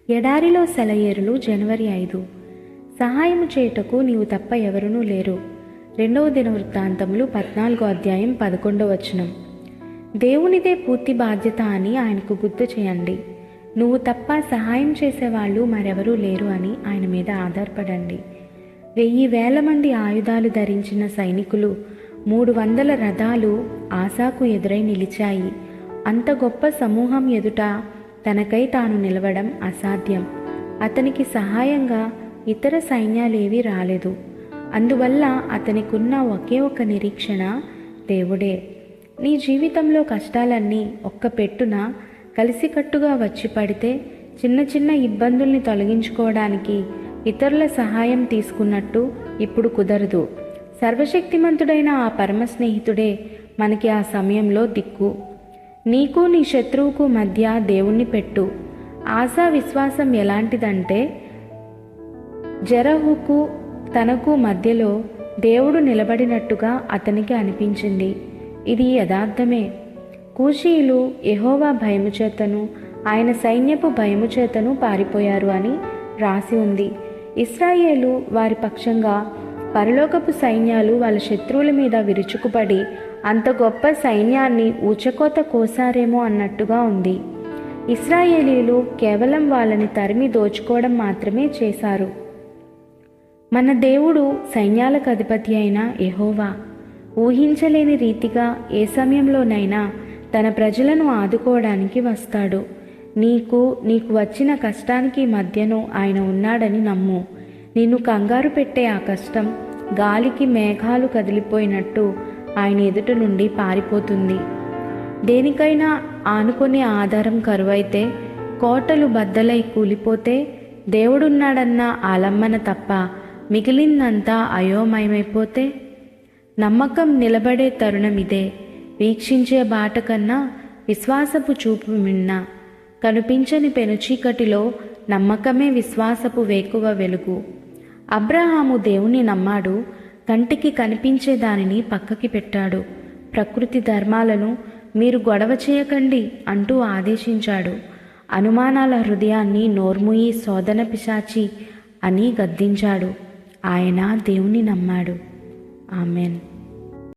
ఎడారిలో సెలయేరులు జనవరి 5. సహాయము చేయుటకు నీవు తప్ప ఎవరునూ లేరు. 2వ దినవృత్తాంతములు 14:11. దేవునిదే పూర్తి బాధ్యత అని ఆయనకు గుర్తు చేయండి. నువ్వు తప్ప సహాయం చేసేవాళ్ళు మరెవరూ లేరు అని ఆయన మీద ఆధారపడండి. 1000 మంది ఆయుధాలు ధరించిన సైనికులు, 300 రథాలు ఆసాకు ఎదురై నిలిచాయి. అంత గొప్ప సమూహం ఎదుట తనకై తాను నిలవడం అసాధ్యం. అతనికి సహాయంగా ఇతర సైన్యాలేవీ రాలేదు. అందువల్ల అతనికున్న ఒకే ఒక నిరీక్షణ దేవుడే. నీ జీవితంలో కష్టాలన్నీ ఒక్క పెట్టున కలిసికట్టుగా వచ్చి పడితే చిన్న చిన్న ఇబ్బందుల్ని తొలగించుకోవడానికి ఇతరుల సహాయం తీసుకున్నట్టు ఇప్పుడు కుదరదు. సర్వశక్తిమంతుడైన ఆ పరమ స్నేహితుడే మనకి ఆ సమయంలో దిక్కు. నీకు నీ శత్రువుకు మధ్య దేవుణ్ణి పెట్టు. ఆశా విశ్వాసం ఎలాంటిదంటే, జెరహుకు తనకు మధ్యలో దేవుడు నిలబడినట్టుగా అతనికి అనిపించింది. ఇది యథార్థమే. కూషీయులు యెహోవా భయము చేతను ఆయన సైన్యపు భయము చేతను పారిపోయారు అని రాసి ఉంది. ఇశ్రాయేలు వారి పక్షంగా పరలోకపు సైన్యాలు వాళ్ళ శత్రువుల మీద విరుచుకుపడి అంత గొప్ప సైన్యాన్ని ఊచకోత కోసారేమో అన్నట్టుగా ఉంది. ఇశ్రాయేలీలు కేవలం వాళ్ళని తరిమి దోచుకోవడం మాత్రమే చేశారు. మన దేవుడు సైన్యాలకు అధిపతి అయిన యెహోవా ఊహించలేని రీతిగా ఏ సమయంలోనైనా తన ప్రజలను ఆదుకోవడానికి వస్తాడు. నీకు వచ్చిన కష్టానికి మధ్యను ఆయన ఉన్నాడని నమ్ము. నిన్ను కంగారు పెట్టే ఆ కష్టం గాలికి మేఘాలు కదిలిపోయినట్టు ఆయన ఎదుట నుండి పారిపోతుంది. దేనికైనా ఆనుకునే ఆధారం కరువైతే, కోటలు బద్దలై కూలిపోతే దేవుడున్నాడన్న ఆలంబన తప్ప మిగిలిందంతా అయోమయమైపోతే, నమ్మకం నిలబడే తరుణమిదే. వీక్షించే బాట కన్నా విశ్వాసపు చూపు మిన్న. కనిపించని పెనుచీకటిలో నమ్మకమే విశ్వాసపు వేకువ వెలుగు. అబ్రహాము దేవుణ్ణి నమ్మాడు. కంటికి కనిపించే దానిని పక్కకి పెట్టాడు. ప్రకృతి ధర్మాలను మీరు గొడవ చేయకండి అంటూ ఆదేశించాడు. అనుమానాల హృదయాన్ని నోర్ముయి శోధన పిశాచి అని గద్దించాడు. ఆయన దేవుని నమ్మాడు. ఆమెన్.